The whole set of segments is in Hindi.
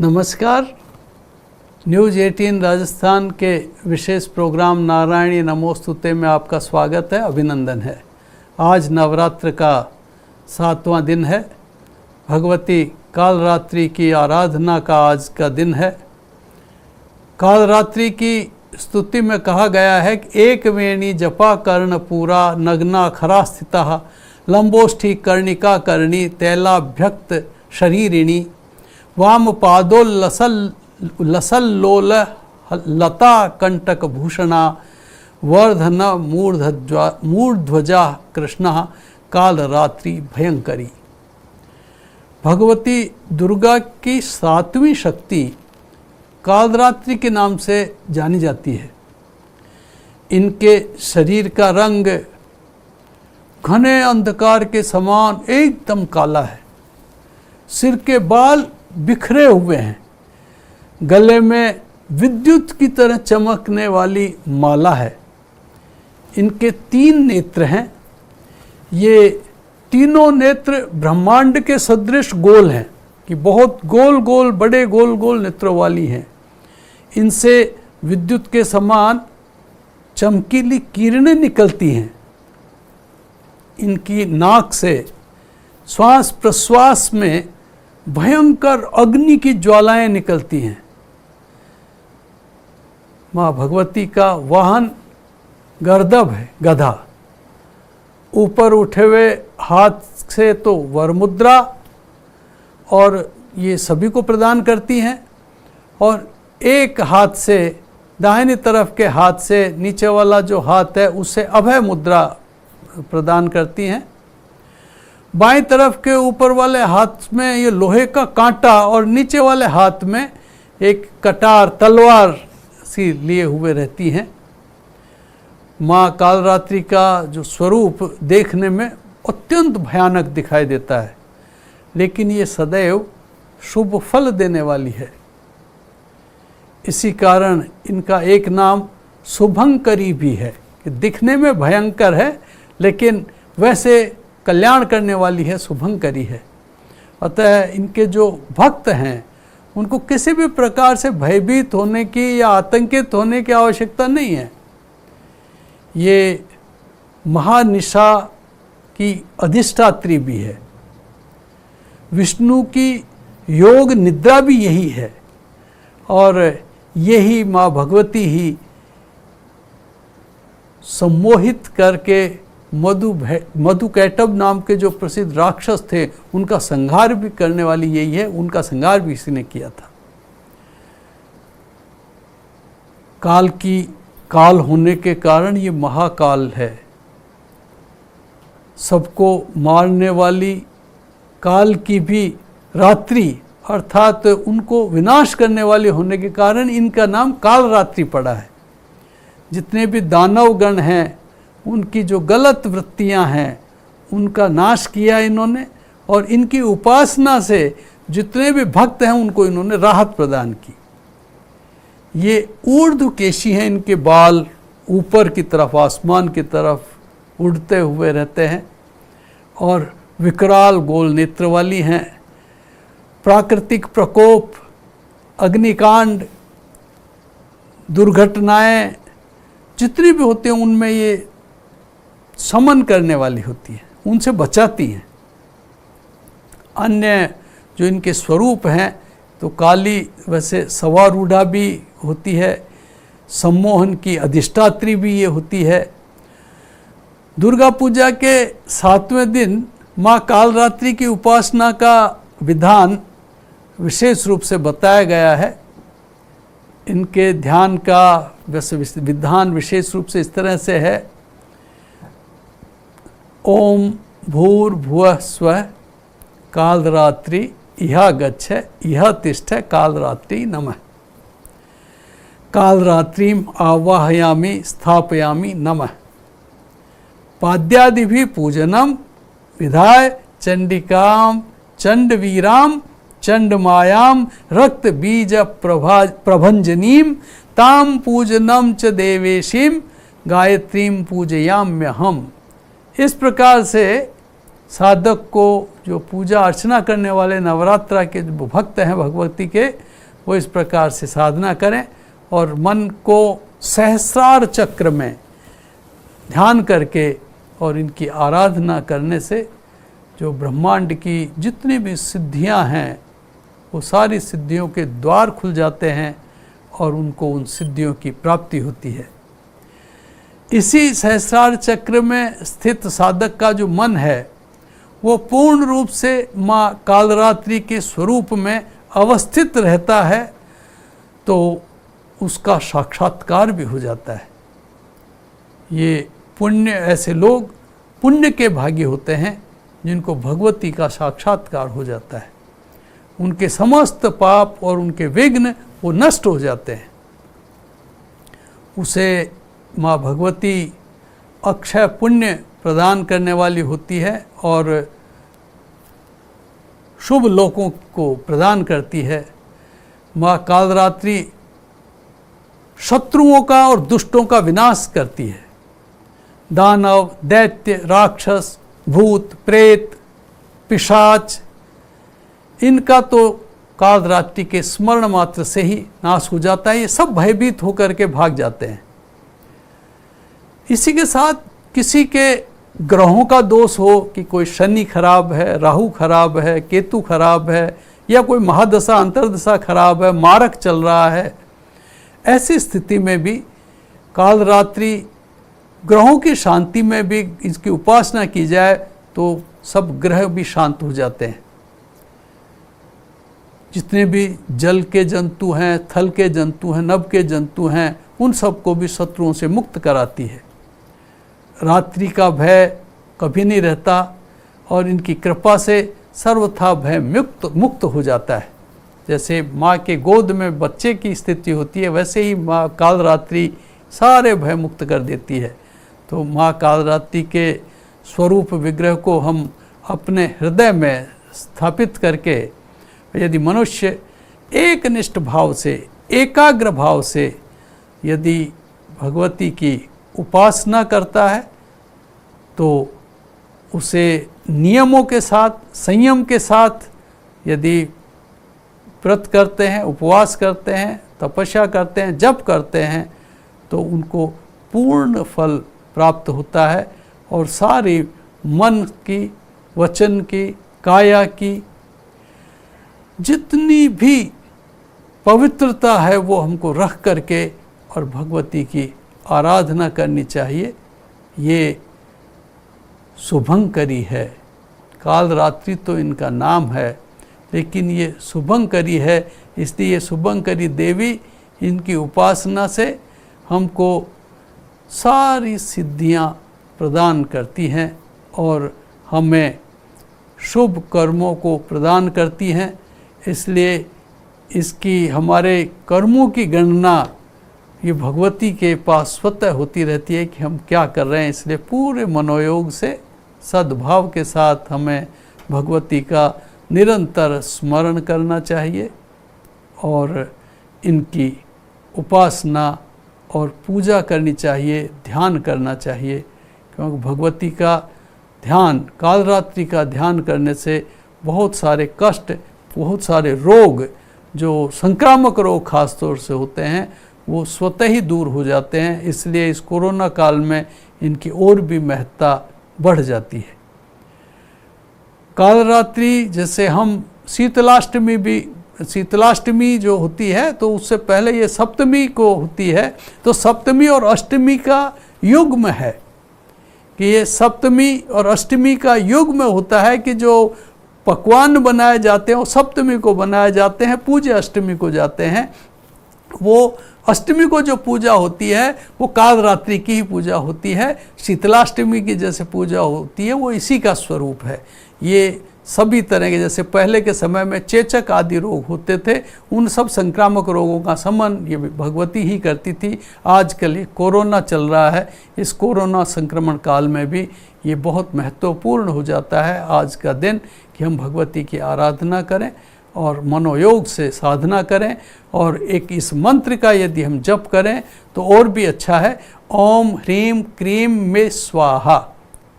नमस्कार। न्यूज़ 18 राजस्थान के विशेष प्रोग्राम नारायणी नमोस्तुते में आपका स्वागत है, अभिनंदन है। आज नवरात्र का 7वां दिन है। भगवती कालरात्रि की आराधना का आज का दिन है। कालरात्रि की स्तुति में कहा गया है कि एक वेणी जपा कर्ण पूरा नग्ना खरा स्थिता लंबोष्ठी कर्णिका कर्णी तैलाभ्यक्त शरीरिणी वाम पादो लसल्लोल लता कंटक भूषणा वर्धन मूर्ध्वजा कृष्ण कालरात्रि भयंकरी। भगवती दुर्गा की 7वीं शक्ति कालरात्रि के नाम से जानी जाती है। इनके शरीर का रंग घने अंधकार के समान एकदम काला है। सिर के बाल बिखरे हुए हैं। गले में विद्युत की तरह चमकने वाली माला है। इनके 3 नेत्र हैं। ये तीनों नेत्र ब्रह्मांड के सदृश गोल हैं कि बहुत गोल गोल बड़े गोल गोल नेत्रों वाली हैं। इनसे विद्युत के समान चमकीली किरणें निकलती हैं। इनकी नाक से श्वास प्रश्वास में भयंकर अग्नि की ज्वालाएं निकलती हैं। माँ भगवती का वाहन गर्दभ है, गधा। ऊपर उठे हुए हाथ से तो वरमुद्रा और ये सभी को प्रदान करती हैं, और एक हाथ से दाहिनी तरफ के हाथ से नीचे वाला जो हाथ है उससे अभय मुद्रा प्रदान करती हैं। बाईं तरफ के ऊपर वाले हाथ में ये लोहे का कांटा और नीचे वाले हाथ में एक कटार तलवार सी लिए हुए रहती हैं। माँ कालरात्रि का जो स्वरूप देखने में अत्यंत भयानक दिखाई देता है, लेकिन ये सदैव शुभ फल देने वाली है। इसी कारण इनका एक नाम शुभंकरी भी है कि दिखने में भयंकर है लेकिन वैसे कल्याण करने वाली है, शुभंकरी है। अतः इनके जो भक्त हैं उनको किसी भी प्रकार से भयभीत होने की या आतंकित होने की आवश्यकता नहीं है। ये महानिशा की अधिष्ठात्री भी है। विष्णु की योग निद्रा भी यही है, और यही माँ भगवती ही सम्मोहित करके मधुकैटभ नाम के जो प्रसिद्ध राक्षस थे उनका संहार भी करने वाली यही है। उनका संहार भी इसी ने किया था। काल होने के कारण ये महाकाल है। सबको मारने वाली काल की भी रात्रि अर्थात उनको विनाश करने वाले होने के कारण इनका नाम कालरात्रि पड़ा है। जितने भी दानव गण हैं उनकी जो गलत वृत्तियां हैं उनका नाश किया इन्होंने, और इनकी उपासना से जितने भी भक्त हैं उनको इन्होंने राहत प्रदान की। ये ऊर्ध्वकेशी हैं। इनके बाल ऊपर की तरफ आसमान की तरफ उड़ते हुए रहते हैं और विकराल गोल नेत्र वाली हैं। प्राकृतिक प्रकोप, अग्निकांड, दुर्घटनाएं जितनी भी होती हैं उनमें ये शमन करने वाली होती है, उनसे बचाती हैं। अन्य जो इनके स्वरूप हैं तो काली वैसे सवारूढ़ा भी होती है, सम्मोहन की अधिष्ठात्री भी ये होती है। दुर्गा पूजा के 7वें दिन माँ कालरात्रि की उपासना का विधान विशेष रूप से बताया गया है। इनके ध्यान का वैसे विधान विशेष रूप से इस तरह से है। ओम भूर्भुवः स्वः कालरात्रि इह गच्छ इह तिष्ठ कालरात्रि नमः। कालरात्रिम आवाहयामि स्थापयामि नमः। पाद्यादिभिः पूजनम विधाय चंडिकां चंडवीरां चंडमायां रक्त बीज प्रभंजनीं ताम पूजनम च देवेशीं गायत्रीं पूजयाम्यहम्। इस प्रकार से साधक को जो पूजा अर्चना करने वाले नवरात्रा के जो भक्त हैं भगवती के, वो इस प्रकार से साधना करें और मन को सहस्रार चक्र में ध्यान करके और इनकी आराधना करने से जो ब्रह्मांड की जितनी भी सिद्धियां हैं वो सारी सिद्धियों के द्वार खुल जाते हैं और उनको उन सिद्धियों की प्राप्ति होती है। इसी सहस्रार चक्र में स्थित साधक का जो मन है वो पूर्ण रूप से माँ कालरात्रि के स्वरूप में अवस्थित रहता है, तो उसका साक्षात्कार भी हो जाता है। ये पुण्य, ऐसे लोग पुण्य के भागी होते हैं जिनको भगवती का साक्षात्कार हो जाता है। उनके समस्त पाप और उनके विघ्न वो नष्ट हो जाते हैं। उसे माँ भगवती अक्षय पुण्य प्रदान करने वाली होती है और शुभ लोकों को प्रदान करती है। माँ कालरात्रि शत्रुओं का और दुष्टों का विनाश करती है। दानव, दैत्य, राक्षस, भूत, प्रेत, पिशाच, इनका तो कालरात्रि के स्मरण मात्र से ही नाश हो जाता है। ये सब भयभीत होकर के भाग जाते हैं। इसी के साथ किसी के ग्रहों का दोष हो कि कोई शनि खराब है, राहु खराब है, केतु खराब है, या कोई महादशा अंतर्दशा खराब है, मारक चल रहा है, ऐसी स्थिति में भी कालरात्रि ग्रहों की शांति में भी इसकी उपासना की जाए तो सब ग्रह भी शांत हो जाते हैं। जितने भी जल के जंतु हैं, थल के जंतु हैं, नभ के जंतु हैं, उन सबको भी शत्रुओं से मुक्त कराती है। रात्रि का भय कभी नहीं रहता और इनकी कृपा से सर्वथा भय मुक्त हो जाता है। जैसे माँ के गोद में बच्चे की स्थिति होती है, वैसे ही माँ कालरात्रि सारे भय मुक्त कर देती है। तो माँ कालरात्रि के स्वरूप विग्रह को हम अपने हृदय में स्थापित करके यदि मनुष्य एकनिष्ठ भाव से, एकाग्र भाव से यदि भगवती की उपासना करता है तो उसे नियमों के साथ, संयम के साथ यदि व्रत करते हैं, उपवास करते हैं, तपस्या करते हैं, जप करते हैं, तो उनको पूर्ण फल प्राप्त होता है और सारी मन की, वचन की, काया की जितनी भी पवित्रता है वो हमको रख करके और भगवती की आराधना करनी चाहिए। ये शुभंकरी है। कालरात्रि तो इनका नाम है, लेकिन ये शुभंकरी है, इसलिए ये शुभंकरी देवी, इनकी उपासना से हमको सारी सिद्धियां प्रदान करती हैं और हमें शुभ कर्मों को प्रदान करती हैं। इसलिए इसकी हमारे कर्मों की गणना ये भगवती के पास स्वतः होती रहती है कि हम क्या कर रहे हैं। इसलिए पूरे मनोयोग से, सद्भाव के साथ हमें भगवती का निरंतर स्मरण करना चाहिए और इनकी उपासना और पूजा करनी चाहिए, ध्यान करना चाहिए। क्योंकि भगवती का ध्यान, कालरात्रि का ध्यान करने से बहुत सारे कष्ट, बहुत सारे रोग, जो संक्रामक रोग खास तौर से होते हैं, वो स्वतः ही दूर हो जाते हैं। इसलिए इस कोरोना काल में इनकी और भी महत्ता बढ़ जाती है। कालरात्रि जैसे हम शीतलाष्टमी जो होती है तो उससे पहले ये सप्तमी को होती है, तो सप्तमी और अष्टमी का युग्म है कि ये सप्तमी और अष्टमी का युग्म होता है कि जो पकवान बनाए जाते हैं वो सप्तमी को बनाए जाते हैं, पूजा अष्टमी को जाते हैं। वो अष्टमी को जो पूजा होती है वो कालरात्रि की ही पूजा होती है। शीतलाष्टमी की जैसे पूजा होती है वो इसी का स्वरूप है। ये सभी तरह के, जैसे पहले के समय में चेचक आदि रोग होते थे, उन सब संक्रामक रोगों का शमन ये भगवती ही करती थी। आजकल ये कोरोना चल रहा है, इस कोरोना संक्रमण काल में भी ये बहुत महत्वपूर्ण हो जाता है आज का दिन कि हम भगवती की आराधना करें और मनोयोग से साधना करें। और एक इस मंत्र का यदि हम जप करें तो और भी अच्छा है। ओम ह्रीम क्रीम में स्वाहा,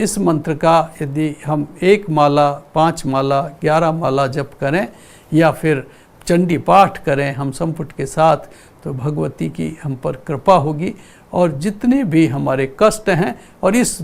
इस मंत्र का यदि हम 1 माला, 5 माला, 11 माला जप करें या फिर चंडी पाठ करें हम संपुट के साथ, तो भगवती की हम पर कृपा होगी और जितने भी हमारे कष्ट हैं और इस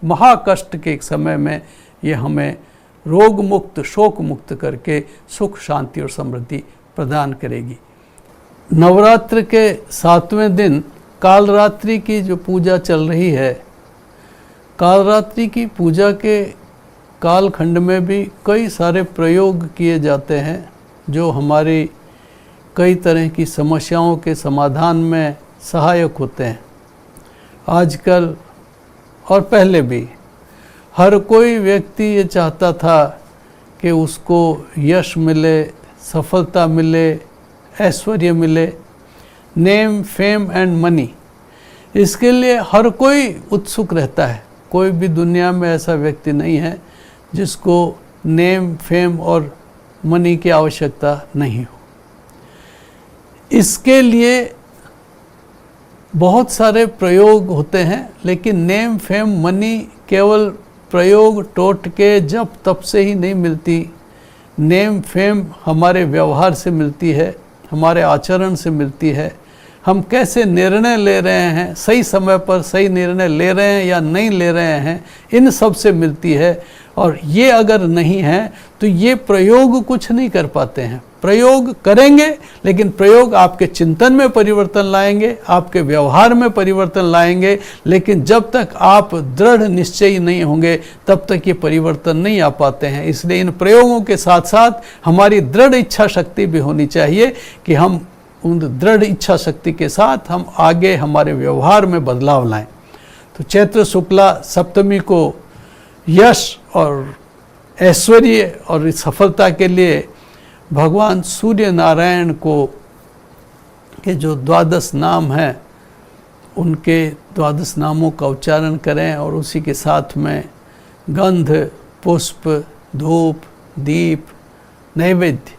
महाकष्ट के समय में ये हमें रोग मुक्त शोक मुक्त करके सुख शांति और समृद्धि प्रदान करेगी। नवरात्र के 7वें दिन कालरात्रि की जो पूजा चल रही है, कालरात्रि की पूजा के कालखंड में भी कई सारे प्रयोग किए जाते हैं जो हमारी कई तरह की समस्याओं के समाधान में सहायक होते हैं। आजकल और पहले भी हर कोई व्यक्ति ये चाहता था कि उसको यश मिले, सफलता मिले, ऐश्वर्य मिले, नेम फेम एंड मनी, इसके लिए हर कोई उत्सुक रहता है। कोई भी दुनिया में ऐसा व्यक्ति नहीं है जिसको नेम फेम और मनी की आवश्यकता नहीं हो। इसके लिए बहुत सारे प्रयोग होते हैं, लेकिन नेम फेम मनी केवल प्रयोग टोटके जप तप से ही नहीं मिलती। नेम फेम हमारे व्यवहार से मिलती है, हमारे आचरण से मिलती है। हम कैसे निर्णय ले रहे हैं, सही समय पर सही निर्णय ले रहे हैं या नहीं ले रहे हैं, इन सब से मिलती है। और ये अगर नहीं है तो ये प्रयोग कुछ नहीं कर पाते हैं। प्रयोग करेंगे लेकिन प्रयोग आपके चिंतन में परिवर्तन लाएंगे, आपके व्यवहार में परिवर्तन लाएंगे, लेकिन जब तक आप दृढ़ निश्चयी नहीं होंगे तब तक ये परिवर्तन नहीं आ पाते हैं। इसलिए इन प्रयोगों के साथ साथ हमारी दृढ़ इच्छा शक्ति भी होनी चाहिए कि हम उन दृढ़ इच्छा शक्ति के साथ हम आगे हमारे व्यवहार में बदलाव लाएं। तो चैत्र शुक्ला सप्तमी को यश और ऐश्वर्य और सफलता के लिए भगवान सूर्य नारायण को के जो 12 नाम हैं उनके 12 नामों का उच्चारण करें और उसी के साथ में गंध, पुष्प, धूप, दीप, नैवेद्य,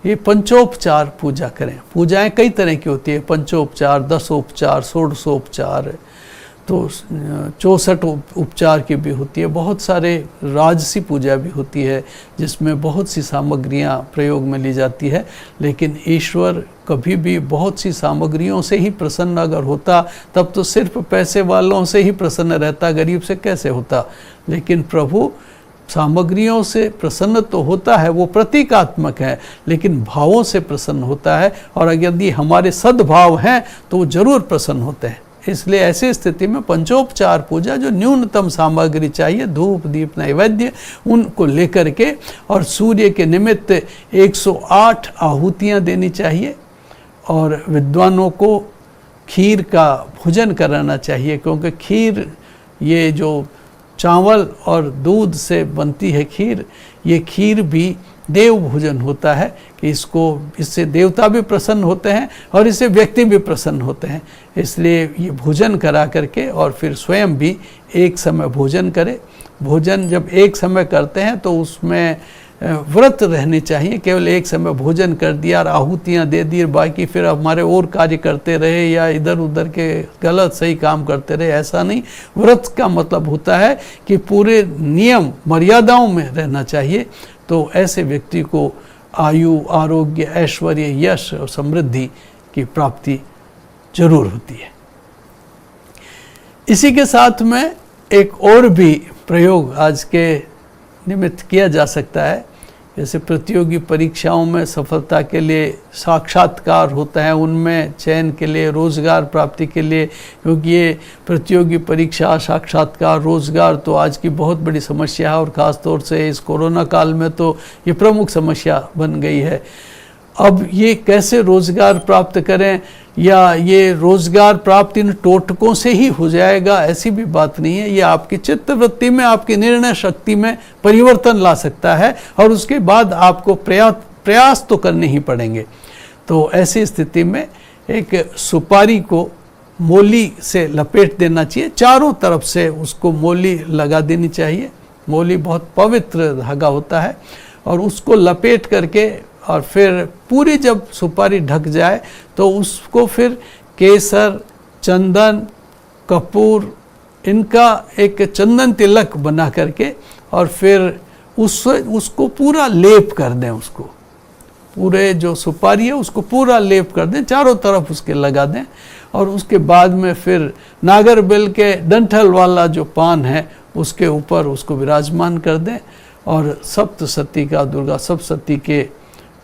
ये पंचोपचार पूजा करें। पूजाएं कई तरह की होती है, पंचोपचार, 10 उपचार, 16 तो 64 उपचार की भी होती है। बहुत सारे राजसी पूजा भी होती है जिसमें बहुत सी सामग्रियां प्रयोग में ली जाती है। लेकिन ईश्वर कभी भी बहुत सी सामग्रियों से ही प्रसन्न अगर होता तब तो सिर्फ पैसे वालों से ही प्रसन्न रहता, गरीब से कैसे होता। लेकिन प्रभु सामग्रियों से प्रसन्न तो होता है, वो प्रतीकात्मक है, लेकिन भावों से प्रसन्न होता है। और यदि हमारे सद्भाव हैं तो वो जरूर प्रसन्न होते हैं। इसलिए ऐसी स्थिति में पंचोपचार पूजा, जो न्यूनतम सामग्री चाहिए, धूप दीप नैवेद्य, उनको लेकर के और सूर्य के निमित्त 108 आहुतियाँ देनी चाहिए। और विद्वानों को खीर का भोजन कराना चाहिए, क्योंकि खीर, ये जो चावल और दूध से बनती है खीर, ये खीर भी देव भोजन होता है कि इससे देवता भी प्रसन्न होते हैं और इससे व्यक्ति भी प्रसन्न होते हैं। इसलिए ये भोजन करा करके और फिर स्वयं भी एक समय भोजन करें। भोजन जब एक समय करते हैं तो उसमें व्रत रहने चाहिए। केवल एक समय भोजन कर दिया और आहुतियाँ दे दी, बाकी फिर हमारे और कार्य करते रहे या इधर उधर के गलत सही काम करते रहे, ऐसा नहीं। व्रत का मतलब होता है कि पूरे नियम मर्यादाओं में रहना चाहिए। तो ऐसे व्यक्ति को आयु, आरोग्य, ऐश्वर्य, यश और समृद्धि की प्राप्ति जरूर होती है। इसी के साथ में एक और भी प्रयोग आज के निमित्त किया जा सकता है। जैसे प्रतियोगी परीक्षाओं में सफलता के लिए साक्षात्कार होता है, उनमें चयन के लिए, रोज़गार प्राप्ति के लिए, क्योंकि ये प्रतियोगी परीक्षा, साक्षात्कार, रोज़गार तो आज की बहुत बड़ी समस्या है और ख़ास तौर से इस कोरोना काल में तो ये प्रमुख समस्या बन गई है। अब ये कैसे रोज़गार प्राप्त करें, या ये रोज़गार प्राप्त इन टोटकों से ही हो जाएगा, ऐसी भी बात नहीं है। ये आपकी चित्तवृत्ति में, आपकी निर्णय शक्ति में परिवर्तन ला सकता है और उसके बाद आपको प्रयास तो करने ही पड़ेंगे। तो ऐसी स्थिति में एक सुपारी को मोली से लपेट देना चाहिए, चारों तरफ से उसको मोली लगा देनी चाहिए। मोली बहुत पवित्र धागा होता है और उसको लपेट करके और फिर पूरी जब सुपारी ढक जाए तो उसको फिर केसर, चंदन, कपूर, इनका एक चंदन तिलक बना करके और फिर उसको पूरा लेप कर दें। उसको पूरे जो सुपारी है उसको पूरा लेप कर दें, चारों तरफ उसके लगा दें, और उसके बाद में फिर नागरबेल के डंठल वाला जो पान है उसके ऊपर उसको विराजमान कर दें, और सप्तशती का, दुर्गा सप्तशती के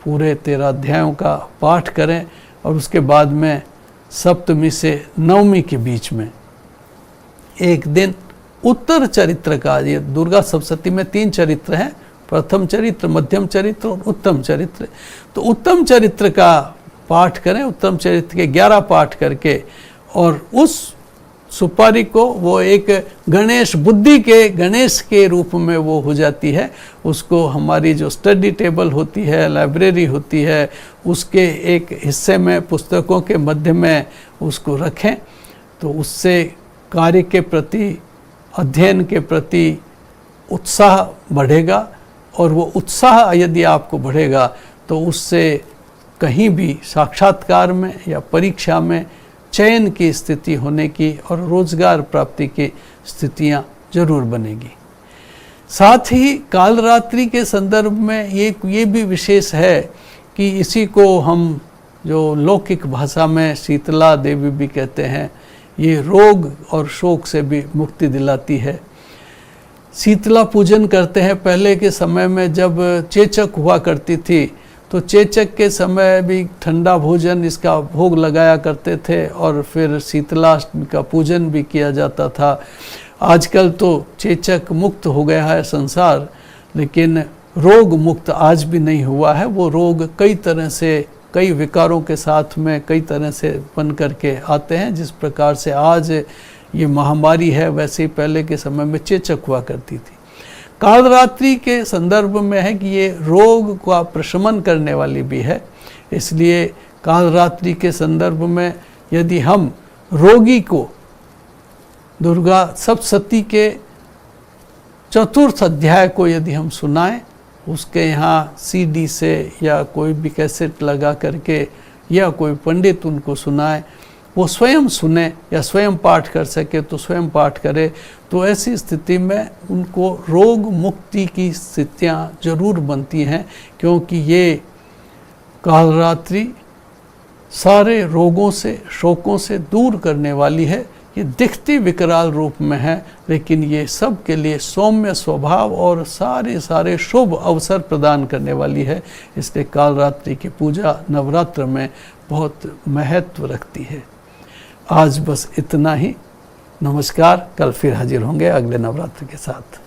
पूरे 13 अध्यायों का पाठ करें। और उसके बाद में सप्तमी से नवमी के बीच में एक दिन उत्तर चरित्र का, ये दुर्गा सप्तशती में 3 चरित्र हैं, प्रथम चरित्र, मध्यम चरित्र और उत्तम चरित्र। तो उत्तम चरित्र का पाठ करें, उत्तम चरित्र के 11 पाठ करके, और उस सुपारी को वो एक गणेश, बुद्धि के गणेश के रूप में वो हो जाती है। उसको हमारी जो स्टडी टेबल होती है, लाइब्रेरी होती है, उसके एक हिस्से में पुस्तकों के मध्य में उसको रखें। तो उससे कार्य के प्रति, अध्ययन के प्रति उत्साह बढ़ेगा, और वो उत्साह यदि आपको बढ़ेगा तो उससे कहीं भी साक्षात्कार में या परीक्षा में चयन की स्थिति होने की और रोजगार प्राप्ति की स्थितियां जरूर बनेगी। साथ ही कालरात्रि के संदर्भ में ये भी विशेष है कि इसी को हम जो लौकिक भाषा में शीतला देवी भी कहते हैं, ये रोग और शोक से भी मुक्ति दिलाती है। शीतला पूजन करते हैं। पहले के समय में जब चेचक हुआ करती थी तो चेचक के समय भी ठंडा भोजन, इसका भोग लगाया करते थे, और फिर शीतलाष्टमी का पूजन भी किया जाता था। आजकल तो चेचक मुक्त हो गया है संसार, लेकिन रोग मुक्त आज भी नहीं हुआ है। वो रोग कई तरह से, कई विकारों के साथ में कई तरह से बन करके आते हैं। जिस प्रकार से आज ये महामारी है, वैसे ही पहले के समय में चेचक हुआ करती थी। कालरात्रि के संदर्भ में है कि ये रोग का प्रशमन करने वाली भी है, इसलिए कालरात्रि के संदर्भ में यदि हम रोगी को दुर्गा सप्तशती के 4th अध्याय को यदि हम सुनाएं, उसके यहाँ CD से या कोई भी कैसेट लगा करके, या कोई पंडित उनको सुनाए, वो स्वयं सुने या स्वयं पाठ कर सके तो स्वयं पाठ करे, तो ऐसी स्थिति में उनको रोग मुक्ति की स्थितियाँ जरूर बनती हैं। क्योंकि ये कालरात्रि सारे रोगों से, शोकों से दूर करने वाली है। ये दिखती विकराल रूप में है, लेकिन ये सब के लिए सौम्य स्वभाव और सारे शुभ अवसर प्रदान करने वाली है। इसलिए कालरात्रि की पूजा नवरात्र में बहुत महत्व रखती है। आज बस इतना ही। नमस्कार। कल फिर हाजिर होंगे अगले नवरात्र के साथ।